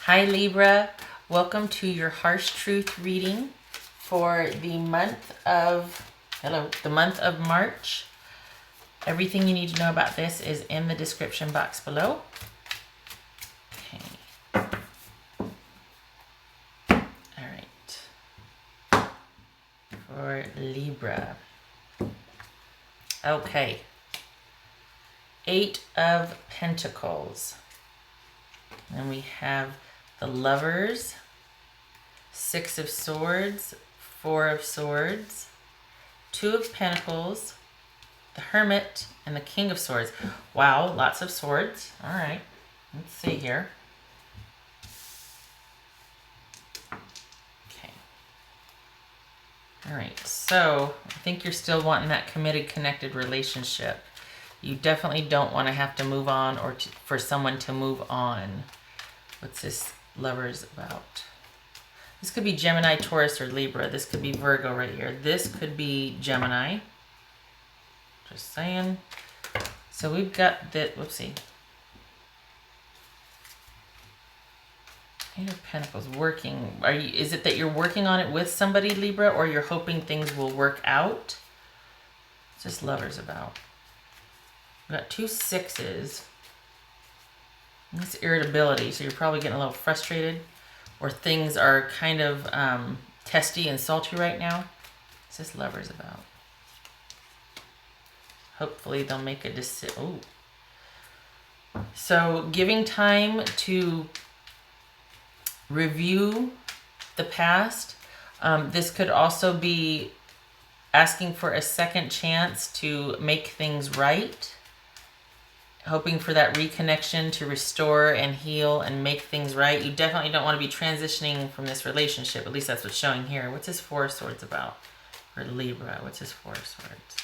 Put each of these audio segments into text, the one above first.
Hi Libra, welcome to your harsh truth reading for the month of March. Everything you need to know about this is in the description box below. Okay. All right. For Libra. Okay. 8 of Pentacles. And we have the Lovers, 6 of Swords, 4 of Swords, 2 of Pentacles, the Hermit, and the King of Swords. Wow, lots of swords. All right, let's see here. Okay. All right, so I think you're still wanting that committed, connected relationship. You definitely don't want to have to move on or for someone to move on. What's this Lovers about? This could be Gemini, Taurus, or Libra. This could be Virgo right here. This could be Gemini. Just saying. So we've got the, whoopsie. 8 of Pentacles, working. Is it that you're working on it with somebody, Libra, or you're hoping things will work out? What's this Lovers about? We've got 2 6s. It's irritability, so you're probably getting a little frustrated, or things are kind of testy and salty right now. What's this Lovers about? Hopefully they'll make a decision. Oh. So giving time to review the past. This could also be asking for a second chance to make things right. Hoping for that reconnection to restore and heal and make things right. You definitely don't want to be transitioning from this relationship. At least that's what's showing here. What's this 4 of Swords about? For Libra, what's this 4 of Swords?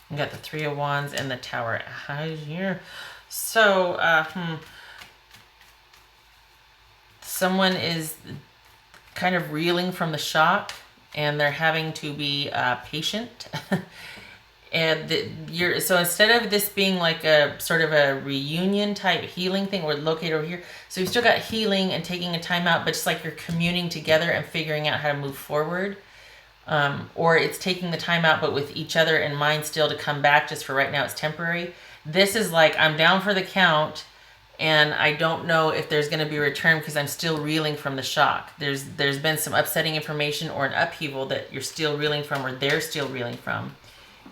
You got the 3 of Wands and the Tower. So, someone is kind of reeling from the shock and they're having to be patient. And so instead of this being like a sort of a reunion type healing thing, we're located over here. So you've still got healing and taking a time out, but it's like you're communing together and figuring out how to move forward. Or it's taking the time out, but with each other in mind still to come back. Just for right now, it's temporary. This is like, I'm down for the count and I don't know if there's going to be a return because I'm still reeling from the shock. There's been some upsetting information or an upheaval that you're still reeling from, or they're still reeling from.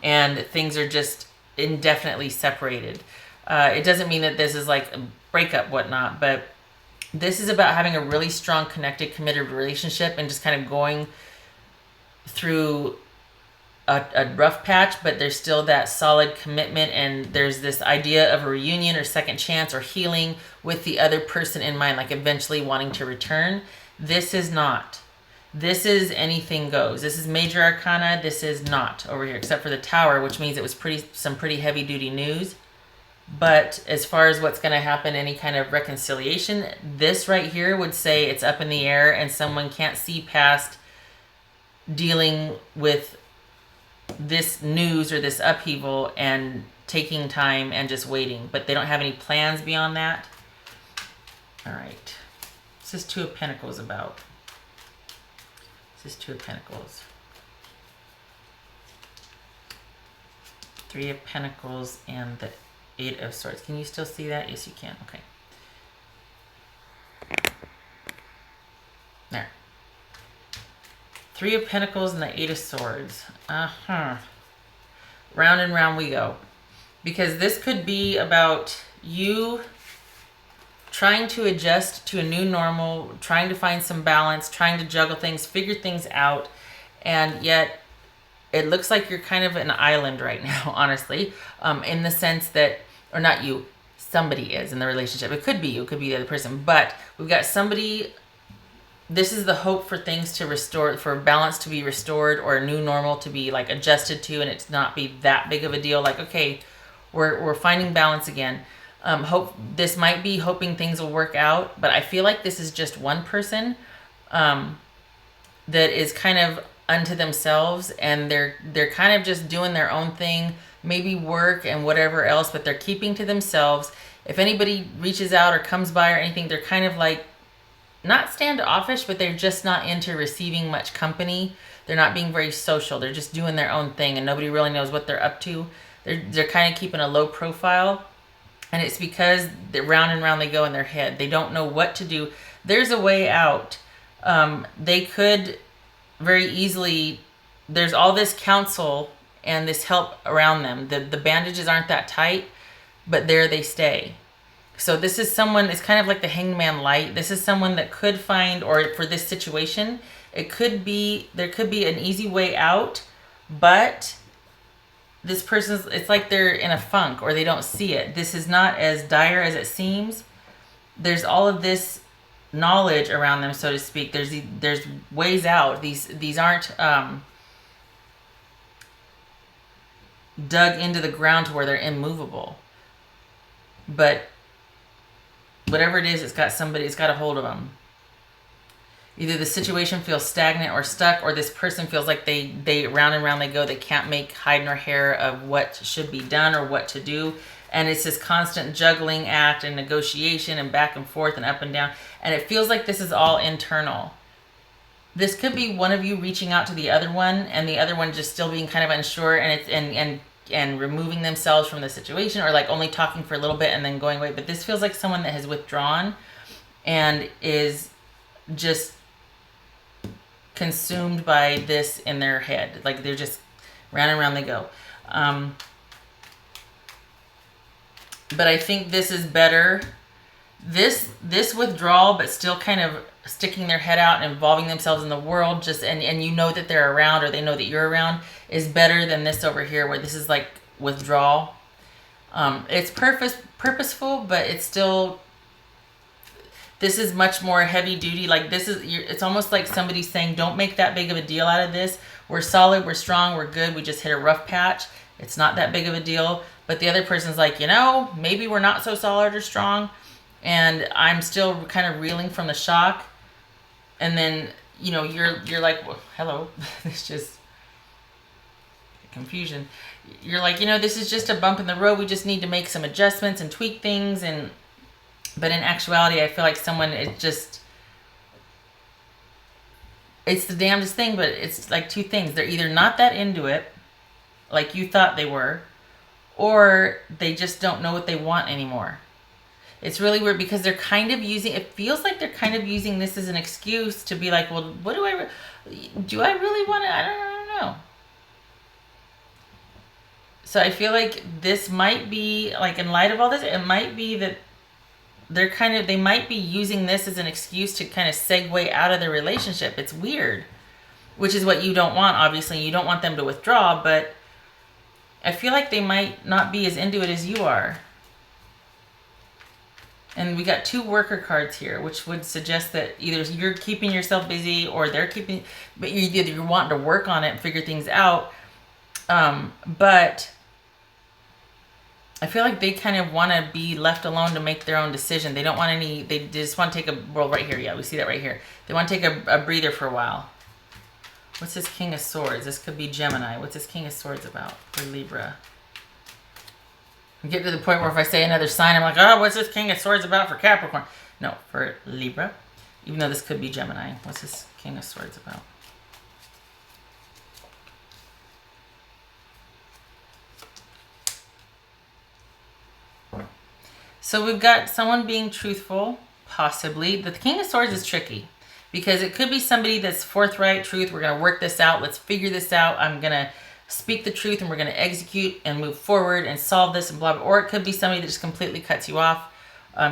And things are just indefinitely separated. It doesn't mean that this is like a breakup, whatnot, but this is about having a really strong, connected, committed relationship and just kind of going through a rough patch, but there's still that solid commitment, and there's this idea of a reunion or second chance or healing with the other person in mind, like eventually wanting to return. This is not. This is anything goes. This is major arcana. This is not over here, except for the Tower, which means it was some pretty heavy duty news. But as far as what's going to happen, any kind of reconciliation, this right here would say it's up in the air and someone can't see past dealing with this news or this upheaval and taking time and just waiting. But they don't have any plans beyond that. All right. This is 2 of Pentacles about. This is 2 of Pentacles. 3 of Pentacles and the 8 of Swords. Can you still see that? Yes, you can. Okay. There. 3 of Pentacles and the 8 of Swords. Round and round we go. Because this could be about you trying to adjust to a new normal, trying to find some balance, trying to juggle things, figure things out, and yet it looks like you're kind of an island right now, honestly, in the sense that, or not you, somebody is in the relationship. It could be you, it could be the other person, but we've got somebody. This is the hope for things to restore, for balance to be restored, or a new normal to be like adjusted to, and it's not be that big of a deal. Like, okay, we're finding balance again. This might be hoping things will work out, but I feel like this is just one person that is kind of unto themselves, and they're kind of just doing their own thing, maybe work and whatever else, but they're keeping to themselves. if anybody reaches out or comes by or anything, they're kind of like, not standoffish, but they're just not into receiving much company. They're not being very social. They're just doing their own thing, and nobody really knows what they're up to. They're kind of keeping a low profile, and it's because round and round they go in their head. They don't know what to do. There's a way out. They could very easily, there's all this counsel and this help around them. The bandages aren't that tight, but there they stay. So this is someone, it's kind of like the hangman light. This is someone that could find, or for this situation, there could be an easy way out, but this person's, it's like they're in a funk or they don't see it. This is not as dire as it seems. There's all of this knowledge around them, so to speak. There's ways out. These aren't dug into the ground to where they're immovable. But whatever it is, it's got a hold of them. Either the situation feels stagnant or stuck, or this person feels like they round and round they go. They can't make hide nor hair of what should be done or what to do. And it's this constant juggling act and negotiation and back and forth and up and down. And it feels like this is all internal. This could be one of you reaching out to the other one, and the other one just still being kind of unsure, and it's and removing themselves from the situation, or like only talking for a little bit and then going away. But this feels like someone that has withdrawn and is just consumed by this in their head. Like they're just round and round they go. But I think this is better. This withdrawal, but still kind of sticking their head out and involving themselves in the world, just and you know that they're around, or they know that you're around, is better than this over here, where this is like withdrawal. It's purposeful, but it's still, this is much more heavy duty. Like this is, it's almost like somebody saying, don't make that big of a deal out of this. We're solid, we're strong, we're good. We just hit a rough patch. It's not that big of a deal. But the other person's like, maybe we're not so solid or strong, and I'm still kind of reeling from the shock. And then, you're like, well, hello, it's just confusion. You're like, this is just a bump in the road. We just need to make some adjustments and tweak things. But in actuality, I feel like it's the damnedest thing, but it's like two things. They're either not that into it, like you thought they were, or they just don't know what they want anymore. It's really weird because they're kind of it feels like they're kind of using this as an excuse to be like, well, what do I really want to, I don't know. So I feel like this might be, like, in light of all this, it might be that they might be using this as an excuse to kind of segue out of the relationship. It's weird, which is what you don't want, obviously. You don't want them to withdraw, but I feel like they might not be as into it as you are. And we got 2 worker cards here, which would suggest that either you're keeping yourself busy or they're keeping, but you're wanting to work on it and figure things out. But I feel like they kind of want to be left alone to make their own decision. They don't want they just want to take right here. Yeah, we see that right here. They want to take a breather for a while. What's this King of Swords? This could be Gemini. What's this King of Swords about for Libra? I get to the point where if I say another sign, I'm like, oh, what's this King of Swords about for Capricorn? No, for Libra. Even though this could be Gemini. What's this King of Swords about? So we've got someone being truthful, possibly. The King of Swords is tricky because it could be somebody that's forthright, truth. We're going to work this out. Let's figure this out. I'm going to speak the truth and we're going to execute and move forward and solve this and blah, blah. Or it could be somebody that just completely cuts you off.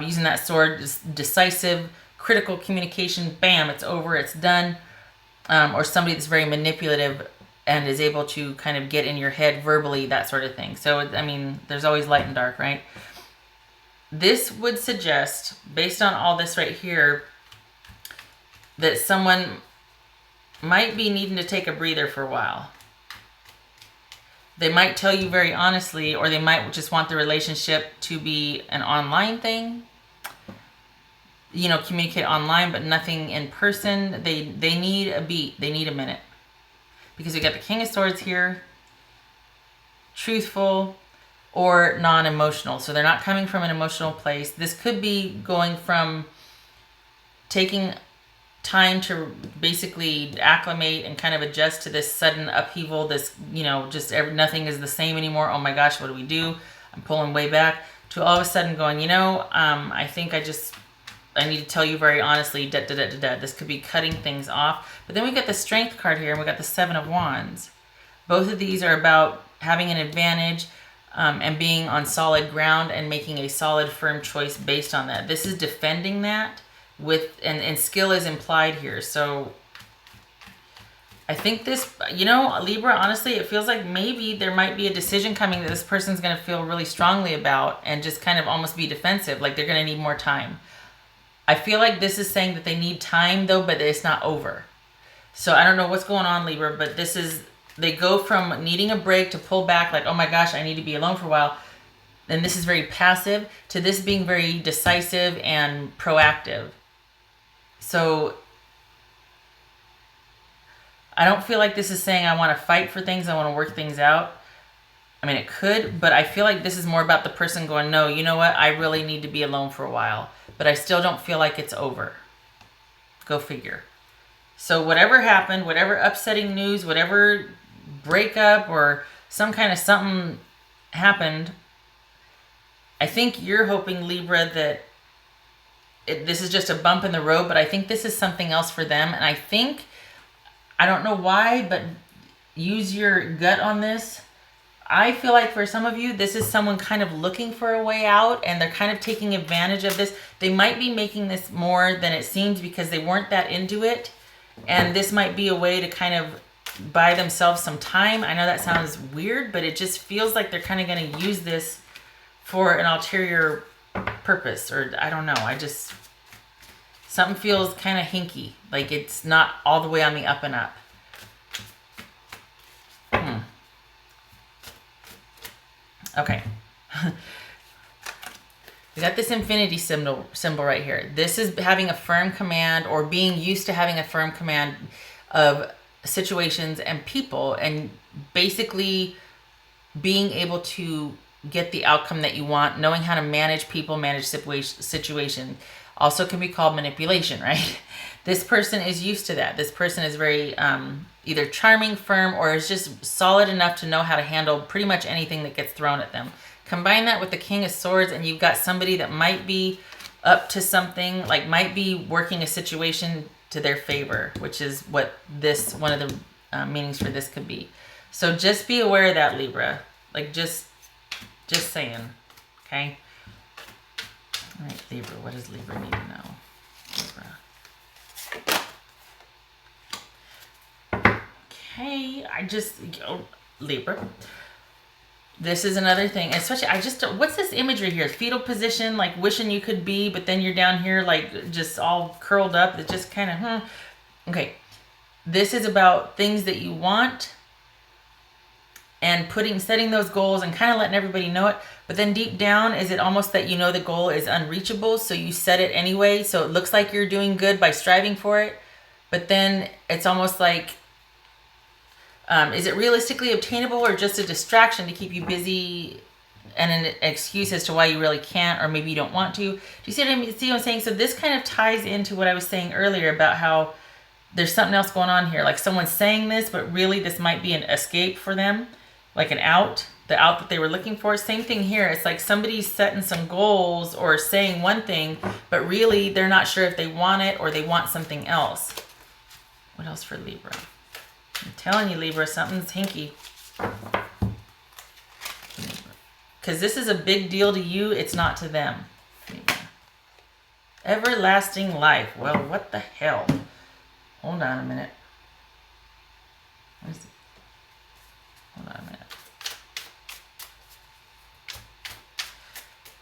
Using that sword, just decisive, critical communication. Bam, it's over, it's done. Or somebody that's very manipulative and is able to kind of get in your head verbally, that sort of thing. So, I mean, there's always light and dark, right? This would suggest, based on all this right here, that someone might be needing to take a breather for a while. They might tell you very honestly, or they might just want the relationship to be an online thing. Communicate online, but nothing in person. They need a beat. They need a minute. Because we got the King of Swords here. Truthful. or non-emotional. So they're not coming from an emotional place. This could be going from taking time to basically acclimate and kind of adjust to this sudden upheaval, this, just nothing is the same anymore. Oh my gosh, what do we do? I'm pulling way back, to all of a sudden going, I think I need to tell you very honestly, this could be cutting things off. But then we got the Strength card here, and we got the Seven of Wands. Both of these are about having an advantage, and being on solid ground and making a solid, firm choice based on that. This is defending that and skill is implied here. So I think this, Libra, honestly, it feels like maybe there might be a decision coming that this person's going to feel really strongly about and just kind of almost be defensive, like they're going to need more time. I feel like this is saying that they need time though, but it's not over. So I don't know what's going on, Libra, but they go from needing a break to pull back, like, oh my gosh, I need to be alone for a while. And this is very passive, to this being very decisive and proactive. So I don't feel like this is saying I want to fight for things, I want to work things out. I mean, it could, but I feel like this is more about the person going, no, you know what? I really need to be alone for a while, but I still don't feel like it's over. Go figure. So whatever happened, whatever upsetting news, whatever breakup or some kind of something happened, I think you're hoping, Libra, that this is just a bump in the road, but I think this is something else for them. And I don't know why, but use your gut on this. I feel like for some of you, this is someone kind of looking for a way out, and they're kind of taking advantage of this. They might be making this more than it seems because they weren't that into it. And this might be a way to kind of buy themselves some time. I know that sounds weird, but it just feels like they're kind of going to use this for an ulterior purpose, or I don't know. Something feels kind of hinky, like it's not all the way on the up and up. Okay. We got this infinity symbol right here. This is having a firm command, or being used to having a firm command of situations and people, and basically being able to get the outcome that you want, knowing how to manage people, manage situation. Also can be called manipulation, right? This person is used to that. This person is very either charming, firm, or is just solid enough to know how to handle pretty much anything that gets thrown at them. Combine that with the King of Swords, and you've got somebody that might be up to something, like might be working a situation to their favor, which is what this, one of the meanings for this could be. So just be aware of that, Libra. Like just saying, okay? All right, Libra, what does Libra need to know? Libra. Okay, Libra. This is another thing, especially, what's this imagery here? Fetal position, like wishing you could be, but then you're down here like just all curled up. It's just kind of, Okay, this is about things that you want and setting those goals and kind of letting everybody know it. But then deep down, is it almost that the goal is unreachable, so you set it anyway, so it looks like you're doing good by striving for it, but then it's almost like, is it realistically obtainable or just a distraction to keep you busy and an excuse as to why you really can't, or maybe you don't want to? Do you see what I'm saying? So this kind of ties into what I was saying earlier about how there's something else going on here. Like someone's saying this, but really this might be an escape for them, like the out that they were looking for. Same thing here. It's like somebody's setting some goals or saying one thing, but really they're not sure if they want it or they want something else. What else for Libra? I'm telling you, Libra, something's hinky. Because this is a big deal to you, it's not to them. Libra. Everlasting life. Well, what the hell? Hold on a minute. Hold on a minute.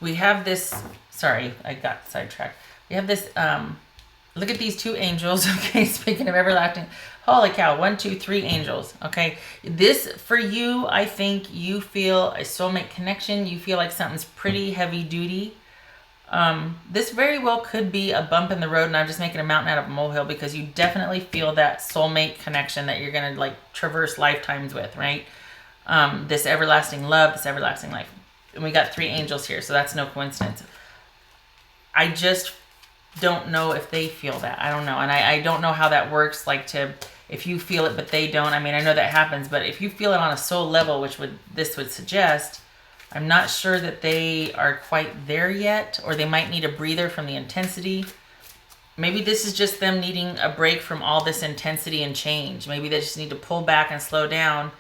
We have this, sorry, I got sidetracked. We have this, look at these two angels, okay? Speaking of everlasting, holy cow, 1, 2, 3 angels, okay? This, for you, I think you feel a soulmate connection. You feel like something's pretty heavy duty. This very well could be a bump in the road, and I'm just making a mountain out of a molehill, because you definitely feel that soulmate connection that you're going to like traverse lifetimes with, right? This everlasting love, this everlasting life. and we got 3 angels here, so that's no coincidence. I just don't know if they feel that. I don't know. And I don't know how that works, like if you feel it but they don't. I mean, I know that happens, but if you feel it on a soul level, which this would suggest, I'm not sure that they are quite there yet, or they might need a breather from the intensity. Maybe this is just them needing a break from all this intensity and change. Maybe they just need to pull back and slow down.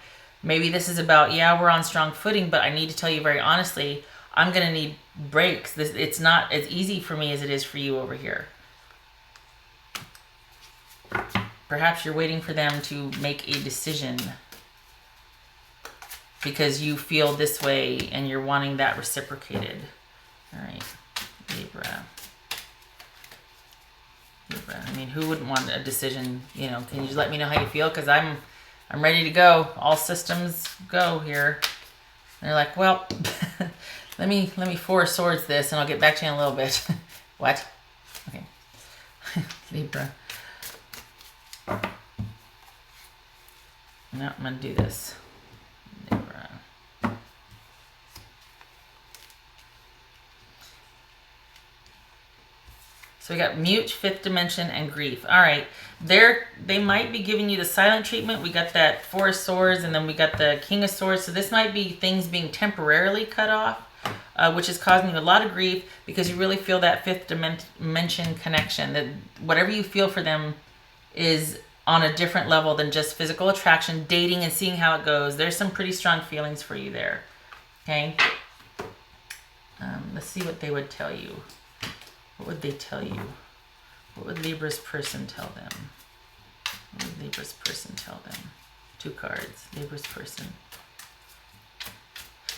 Maybe this is about, yeah, we're on strong footing, but I need to tell you very honestly, I'm going to need breaks. It's not as easy for me as it is for you over here. Perhaps you're waiting for them to make a decision because you feel this way and you're wanting that reciprocated. All right, Libra. I mean, who wouldn't want a decision? You know, can you just let me know how you feel? Because I'm ready to go. All systems go here. And they're like, well, let me 4 of Swords this, and I'll get back to you in a little bit. What? Okay, Libra. No, I'm gonna do this. Libra. So we got mute, 5th dimension, and grief. All right, they might be giving you the silent treatment. We got that 4 of Swords, and then we got the King of Swords. So this might be things being temporarily cut off, which is causing you a lot of grief because you really feel that 5th dimension connection. That whatever you feel for them is on a different level than just physical attraction, dating, and seeing how it goes. There's some pretty strong feelings for you there. Okay. Let's see what they would tell you. What would they tell you? What would Libra's person tell them? What would Libra's person tell them? 2 cards. Libra's person.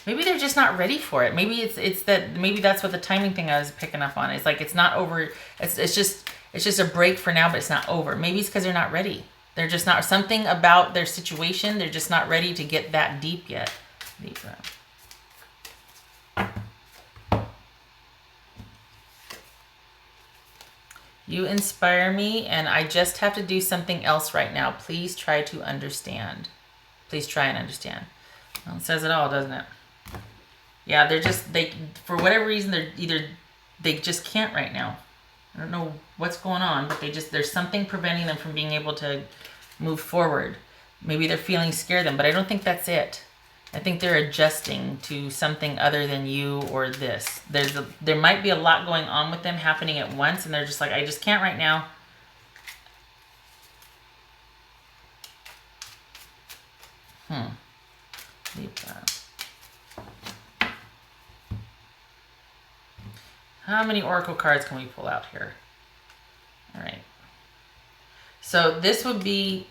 Maybe they're just not ready for it. Maybe it's that. Maybe that's what the timing thing I was picking up on. It's like it's not over. It's just a break for now, but it's not over. Maybe it's because they're not ready. They're just not, something about their situation. They're just not ready to get that deep yet. Libra. You inspire me, and I just have to do something else right now. Please try to understand. Please try and understand. Well, it says it all, doesn't it? Yeah, they for whatever reason, they just can't right now. I don't know what's going on, but there's something preventing them from being able to move forward. Maybe their feelings scare them, but I don't think that's it. I think they're adjusting to something other than you or this. There might be a lot going on with them happening at once, and they're just like, I just can't right now. Libra. How many oracle cards can we pull out here? All right. So this would be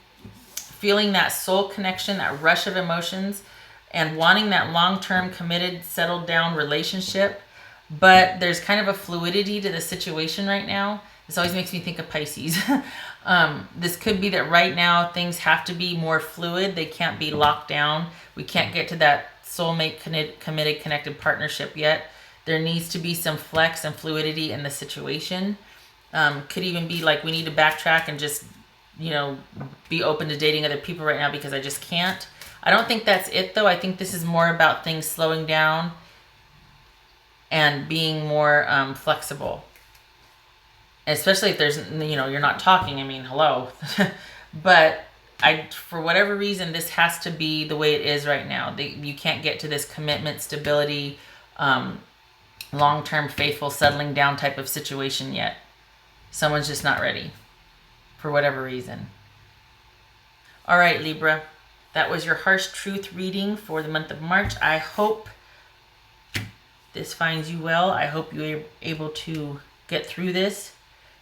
feeling that soul connection, that rush of emotions, and wanting that long-term, committed, settled down relationship. But there's kind of a fluidity to the situation right now. This always makes me think of Pisces. This could be that right now things have to be more fluid. They can't be locked down. We can't get to that soulmate, committed, connected partnership yet. There needs to be some flex and fluidity in the situation. Could even be like we need to backtrack and just, be open to dating other people right now because I just can't. I don't think that's it, though. I think this is more about things slowing down and being more flexible. Especially if there's, you're not talking. I mean, hello. But for whatever reason, this has to be the way it is right now. You can't get to this commitment, stability, long-term, faithful, settling down type of situation yet. Someone's just not ready for whatever reason. All right, Libra. That was your harsh truth reading for the month of March. I hope this finds you well. I hope you're able to get through this.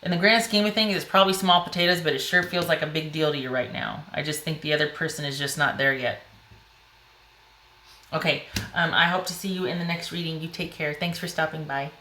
In the grand scheme of things, it's probably small potatoes, but it sure feels like a big deal to you right now. I just think the other person is just not there yet. Okay, I hope to see you in the next reading. You take care. Thanks for stopping by.